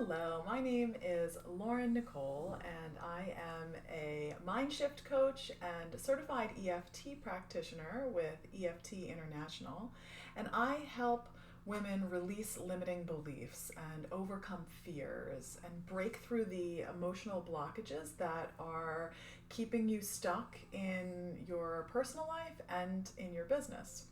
Hello, my name is Lauren Nicole, and I am a MindShift coach and certified EFT practitioner with EFT International. And I help women release limiting beliefs and overcome fears and break through the emotional blockages that are keeping you stuck in your personal life and in your business.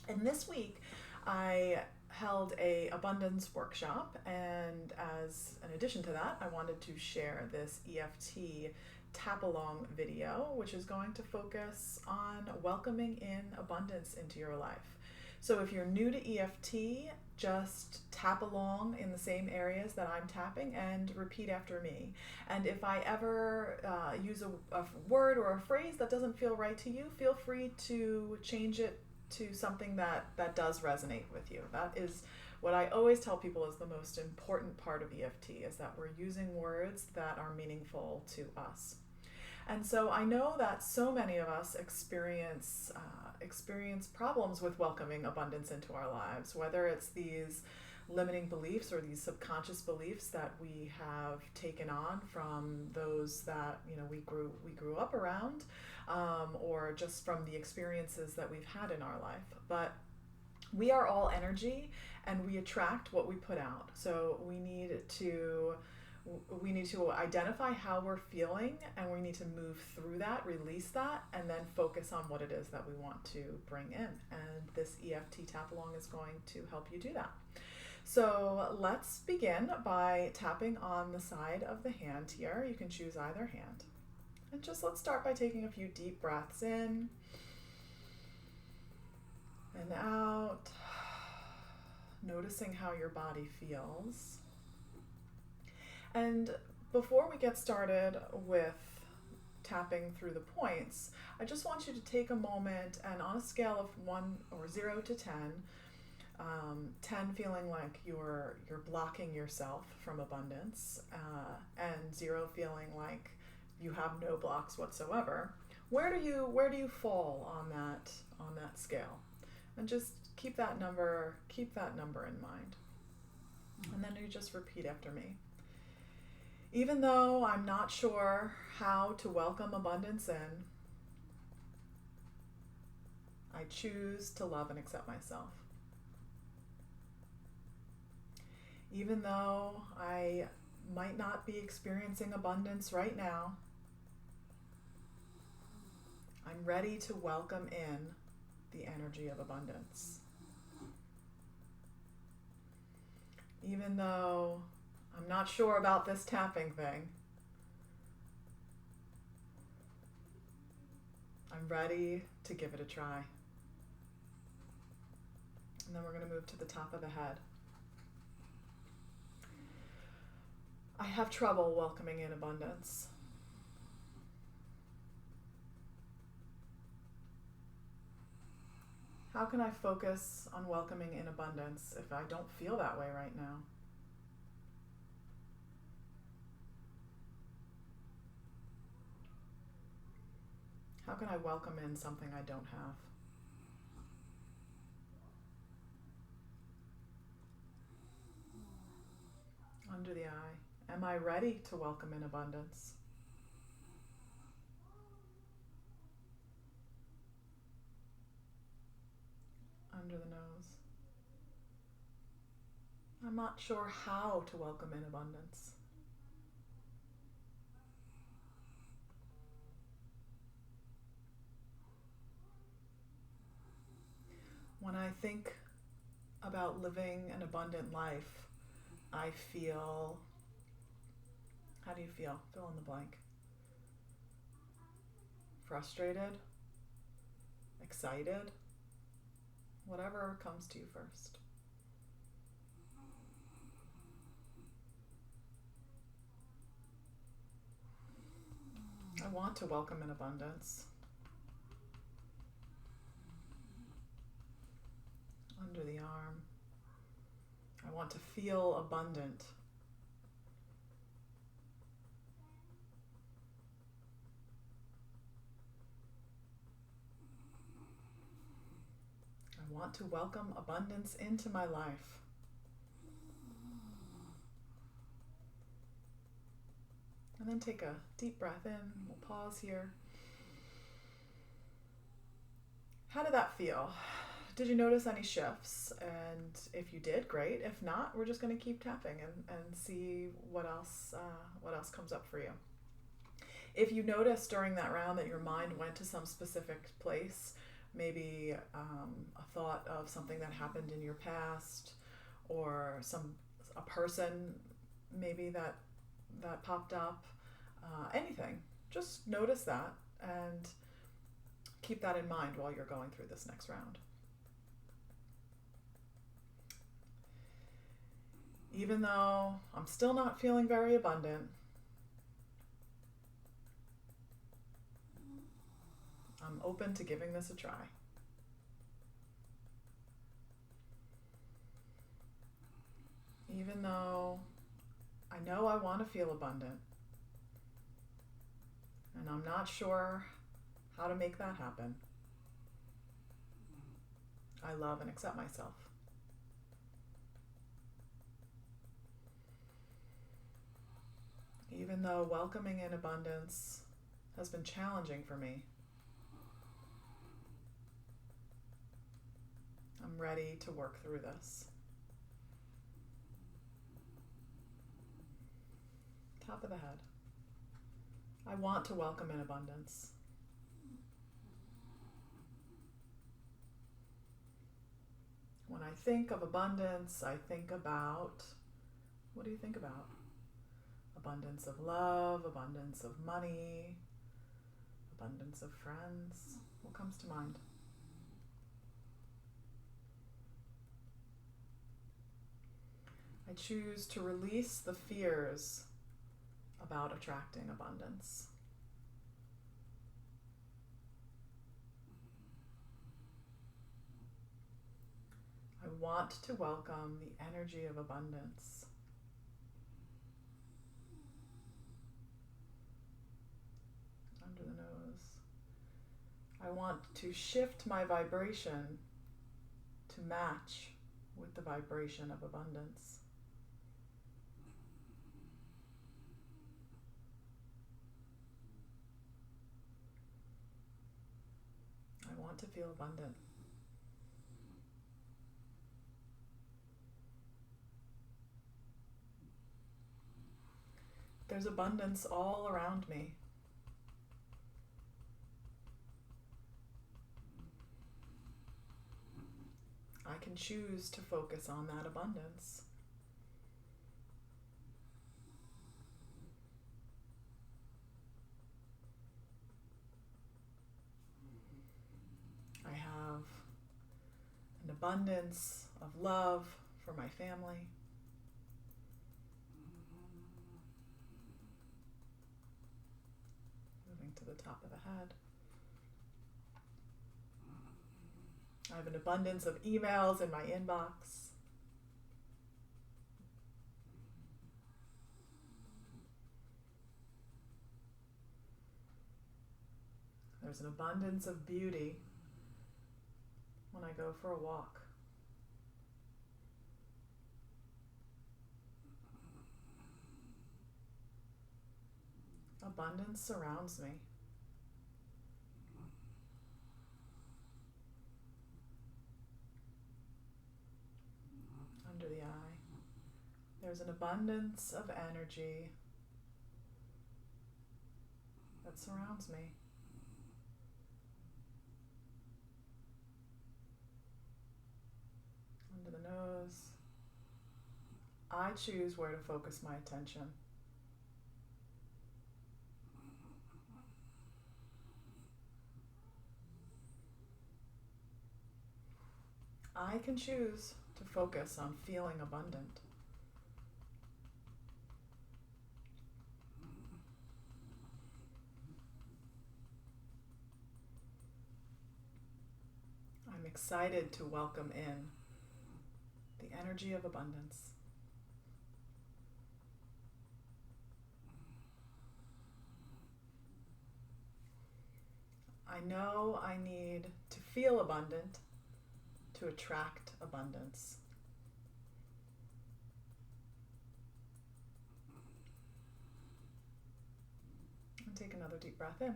And this week, I held a abundance workshop, and as an addition to that, I wanted to share this EFT tap along video, which is going to focus on welcoming in abundance into your life. So if you're new to EFT, just tap along in the same areas that I'm tapping and repeat after me. And if I ever use a word or a phrase that doesn't feel right to you, feel free to change it to something that does resonate with you. That is what I always tell people is the most important part of EFT, is that we're using words that are meaningful to us. And so I know that so many of us experience problems with welcoming abundance into our lives, whether it's these limiting beliefs or these subconscious beliefs that we have taken on from those that we grew up around, or just from the experiences that we've had in our life. But we are all energy, and we attract what we put out. So we need to identify how we're feeling, and we need to move through that, release that, and then focus on what it is that we want to bring in. And this EFT tap along is going to help you do that. So let's begin by tapping on the side of the hand here. You can choose either hand. And just let's start by taking a few deep breaths in and out, noticing how your body feels. And before we get started with tapping through the points, I just want you to take a moment and, on a scale of 0 to 10, 10 feeling like you're blocking yourself from abundance, and 0 feeling like you have no blocks whatsoever. Where do you fall on that scale? And just keep that number in mind. And then you just repeat after me. Even though I'm not sure how to welcome abundance in, I choose to love and accept myself. Even though I might not be experiencing abundance right now, I'm ready to welcome in the energy of abundance. Even though I'm not sure about this tapping thing, I'm ready to give it a try. And then we're going to move to the top of the head. I have trouble welcoming in abundance. How can I focus on welcoming in abundance if I don't feel that way right now? How can I welcome in something I don't have? Under the eye. Am I ready to welcome in abundance? Under the nose. I'm not sure how to welcome in abundance. When I think about living an abundant life, I feel, how do you feel? Fill in the blank. Frustrated, excited, whatever comes to you first. I want to welcome in abundance. Under the arm. I want to feel abundant. I want to welcome abundance into my life. then take a deep breath in. We'll pause here. How did that feel? Did you notice any shifts? And if you did, great. If not, we're just going to keep tapping and see what else comes up for you. If you notice during that round that your mind went to some specific place, maybe a thought of something that happened in your past, or a person maybe that popped up, anything, just notice that and keep that in mind while you're going through this next round. Even though I'm still not feeling very abundant, I'm open to giving this a try. Even though I know I want to feel abundant, and I'm not sure how to make that happen, I love and accept myself. Even though welcoming in abundance has been challenging for me, I'm ready to work through this. Top of the head. I want to welcome in abundance. When I think of abundance, I think about, what do you think about? Abundance of love, abundance of money, abundance of friends. What comes to mind? I choose to release the fears about attracting abundance. I want to welcome the energy of abundance. Under the nose. I want to shift my vibration to match with the vibration of abundance. I want to feel abundant. There's abundance all around me. I can choose to focus on that abundance. I have an abundance of love for my family. Moving to the top of the head. I have an abundance of emails in my inbox. There's an abundance of beauty when I go for a walk. Abundance surrounds me. Under the eye. There's an abundance of energy that surrounds me. Under the nose. I choose where to focus my attention. I can choose to focus on feeling abundant. I'm excited to welcome in the energy of abundance. I know I need to feel abundant to attract abundance. another deep breath in.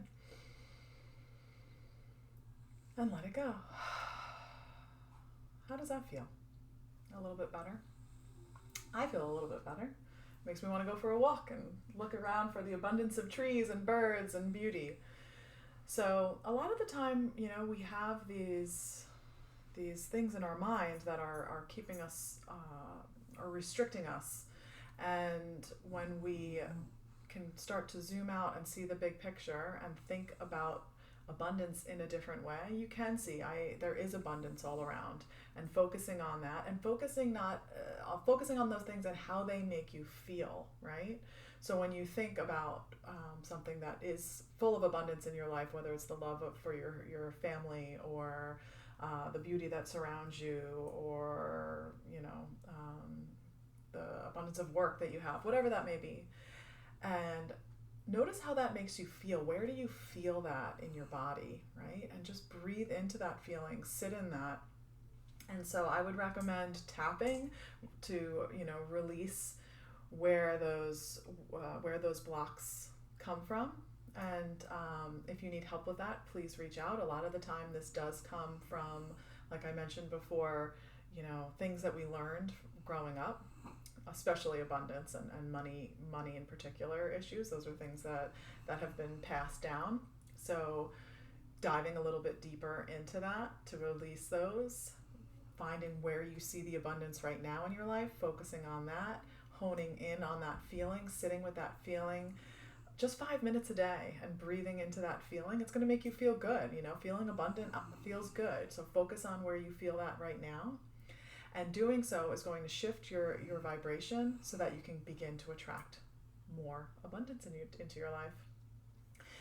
And let it go. How does that feel? A little bit better? I feel a little bit better. Makes me want to go for a walk and look around for the abundance of trees and birds and beauty. So a lot of the time, you know, we have these things in our mind that are keeping us, or restricting us. And when we can start to zoom out and see the big picture and think about abundance in a different way, you can see there is abundance all around, and focusing on that, and focusing on those things and how they make you feel, right? So when you think about something that is full of abundance in your life, whether it's the love for your family, or the beauty that surrounds you, or the abundance of work that you have, whatever that may be, and notice how that makes you feel. Where do you feel that in your body, right? And just breathe into that feeling, sit in that. And so I would recommend tapping to, release where those blocks come from. And if you need help with that, please reach out. A lot of the time this does come from, like I mentioned before, things that we learned growing up, especially abundance and money in particular issues. Those are things that have been passed down. So diving a little bit deeper into that to release those, finding where you see the abundance right now in your life, focusing on that, honing in on that feeling, sitting with that feeling, just 5 minutes a day, and breathing into that feeling. It's going to make you feel good. Feeling abundant feels good. So focus on where you feel that right now. And doing so is going to shift your vibration so that you can begin to attract more abundance into your life.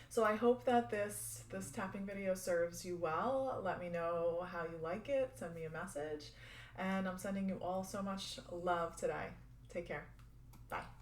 So I hope that this tapping video serves you well. Let me know how you like it. Send me a message. And I'm sending you all so much love today. Take care. Bye.